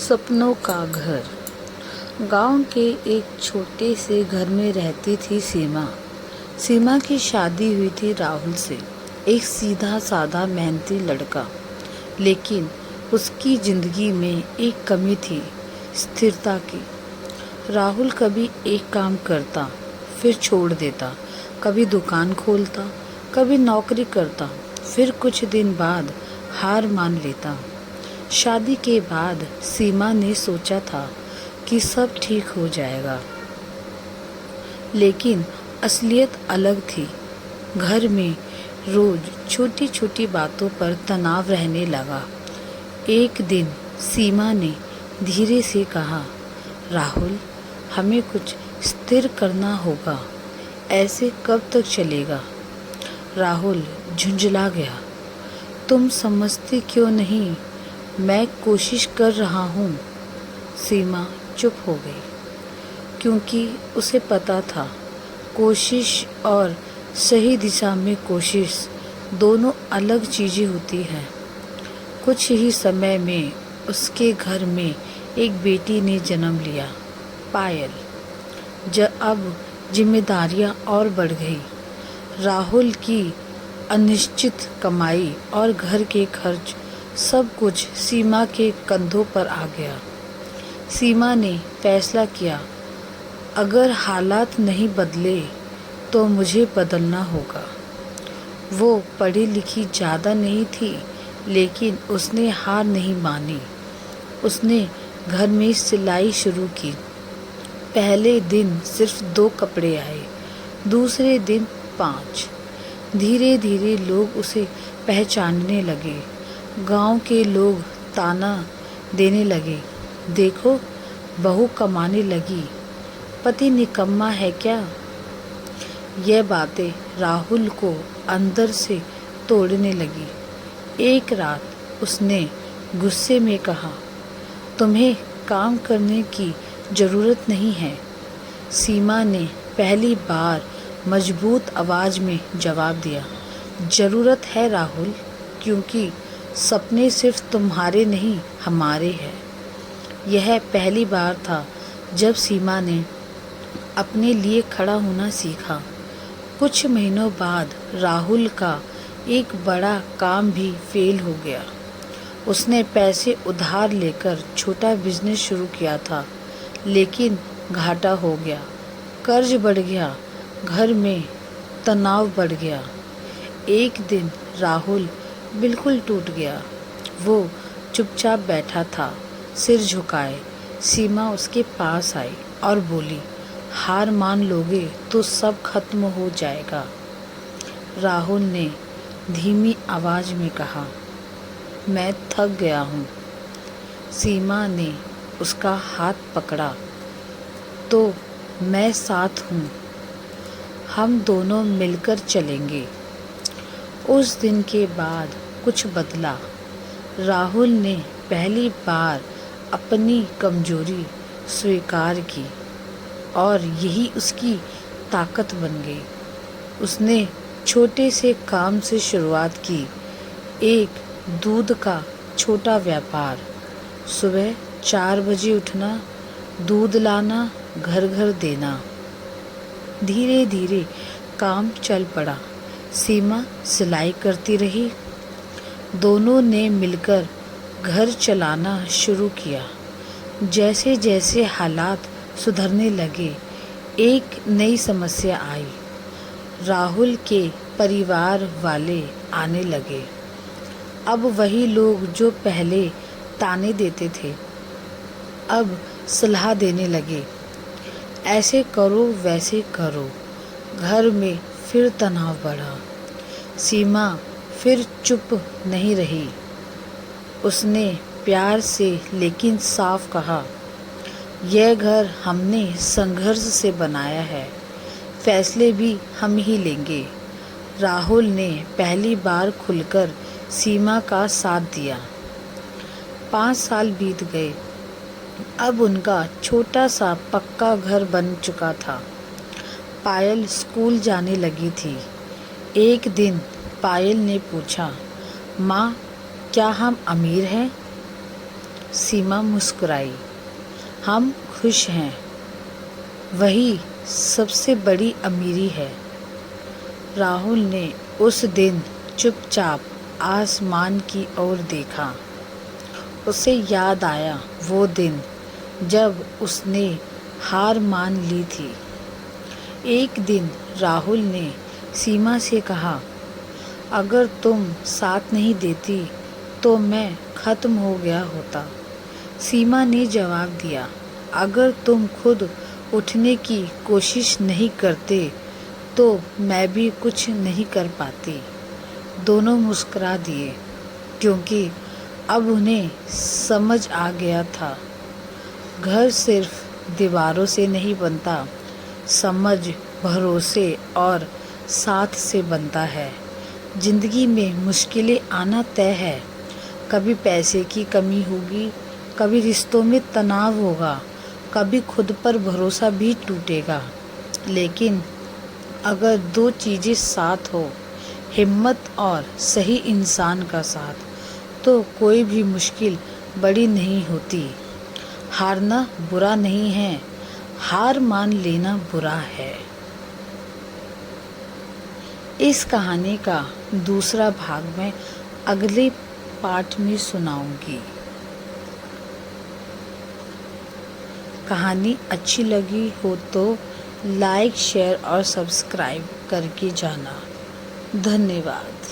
सपनों का घर। गांव के एक छोटे से घर में रहती थी सीमा। सीमा की शादी हुई थी राहुल से, एक सीधा साधा मेहनती लड़का। लेकिन उसकी जिंदगी में एक कमी थी, स्थिरता की। राहुल कभी एक काम करता फिर छोड़ देता, कभी दुकान खोलता, कभी नौकरी करता, फिर कुछ दिन बाद हार मान लेता। शादी के बाद सीमा ने सोचा था कि सब ठीक हो जाएगा, लेकिन असलियत अलग थी। घर में रोज छोटी छोटी बातों पर तनाव रहने लगा। एक दिन सीमा ने धीरे से कहा, राहुल, हमें कुछ स्थिर करना होगा, ऐसे कब तक चलेगा? राहुल झुंझला गया, तुम समझती क्यों नहीं? मैं कोशिश कर रहा हूँ। सीमा चुप हो गई, क्योंकि उसे पता था कोशिश और सही दिशा में कोशिश दोनों अलग चीज़ें होती हैं। कुछ ही समय में उसके घर में एक बेटी ने जन्म लिया, पायल। अब जिम्मेदारियां और बढ़ गई। राहुल की अनिश्चित कमाई और घर के खर्च, सब कुछ सीमा के कंधों पर आ गया। सीमा ने फैसला किया, अगर हालात नहीं बदले तो मुझे बदलना होगा। वो पढ़ी लिखी ज़्यादा नहीं थी, लेकिन उसने हार नहीं मानी। उसने घर में सिलाई शुरू की। पहले दिन सिर्फ 2 कपड़े आए, दूसरे दिन 5। धीरे धीरे लोग उसे पहचानने लगे। गांव के लोग ताना देने लगे, देखो बहू कमाने लगी, पति निकम्मा है क्या? यह बातें राहुल को अंदर से तोड़ने लगी। एक रात उसने गुस्से में कहा, तुम्हें काम करने की ज़रूरत नहीं है। सीमा ने पहली बार मजबूत आवाज़ में जवाब दिया, ज़रूरत है राहुल, क्योंकि सपने सिर्फ तुम्हारे नहीं हमारे हैं। यह पहली बार था जब सीमा ने अपने लिए खड़ा होना सीखा। कुछ महीनों बाद राहुल का एक बड़ा काम भी फेल हो गया। उसने पैसे उधार लेकर छोटा बिजनेस शुरू किया था, लेकिन घाटा हो गया। कर्ज बढ़ गया, घर में तनाव बढ़ गया। एक दिन राहुल बिल्कुल टूट गया। वो चुपचाप बैठा था, सिर झुकाए। सीमा उसके पास आई और बोली, हार मान लोगे तो सब खत्म हो जाएगा। राहुल ने धीमी आवाज़ में कहा, मैं थक गया हूँ। सीमा ने उसका हाथ पकड़ा, तो मैं साथ हूँ, हम दोनों मिलकर चलेंगे। उस दिन के बाद कुछ बदला। राहुल ने पहली बार अपनी कमजोरी स्वीकार की और यही उसकी ताकत बन गई। उसने छोटे से काम से शुरुआत की, एक दूध का छोटा व्यापार। सुबह 4 बजे उठना, दूध लाना, घर घर देना। धीरे धीरे काम चल पड़ा। सीमा सिलाई करती रही। दोनों ने मिलकर घर चलाना शुरू किया। जैसे जैसे हालात सुधरने लगे, एक नई समस्या आई। राहुल के परिवार वाले आने लगे। अब वही लोग जो पहले ताने देते थे, अब सलाह देने लगे, ऐसे करो वैसे करो। घर में फिर तनाव बढ़ा। सीमा फिर चुप नहीं रही। उसने प्यार से लेकिन साफ कहा, यह घर हमने संघर्ष से बनाया है, फैसले भी हम ही लेंगे। राहुल ने पहली बार खुलकर सीमा का साथ दिया। 5 साल बीत गए। अब उनका छोटा सा पक्का घर बन चुका था। पायल स्कूल जाने लगी थी। एक दिन पायल ने पूछा, माँ, क्या हम अमीर हैं? सीमा मुस्कुराई। हम खुश हैं, वही सबसे बड़ी अमीरी है। राहुल ने उस दिन चुपचाप आसमान की ओर देखा। उसे याद आया वो दिन जब उसने हार मान ली थी। एक दिन राहुल ने सीमा से कहा, अगर तुम साथ नहीं देती तो मैं ख़त्म हो गया होता। सीमा ने जवाब दिया, अगर तुम खुद उठने की कोशिश नहीं करते तो मैं भी कुछ नहीं कर पाती। दोनों मुस्कुरा दिए, क्योंकि अब उन्हें समझ आ गया था, घर सिर्फ दीवारों से नहीं बनता, समझ, भरोसे और साथ से बनता है। ज़िंदगी में मुश्किलें आना तय है। कभी पैसे की कमी होगी, कभी रिश्तों में तनाव होगा, कभी खुद पर भरोसा भी टूटेगा। लेकिन अगर दो चीज़ें साथ हो, हिम्मत और सही इंसान का साथ, तो कोई भी मुश्किल बड़ी नहीं होती। हारना बुरा नहीं है, हार मान लेना बुरा है। इस कहानी का दूसरा भाग मैं अगले पार्ट में सुनाऊंगी। कहानी अच्छी लगी हो तो लाइक, शेयर और सब्सक्राइब करके जाना। धन्यवाद।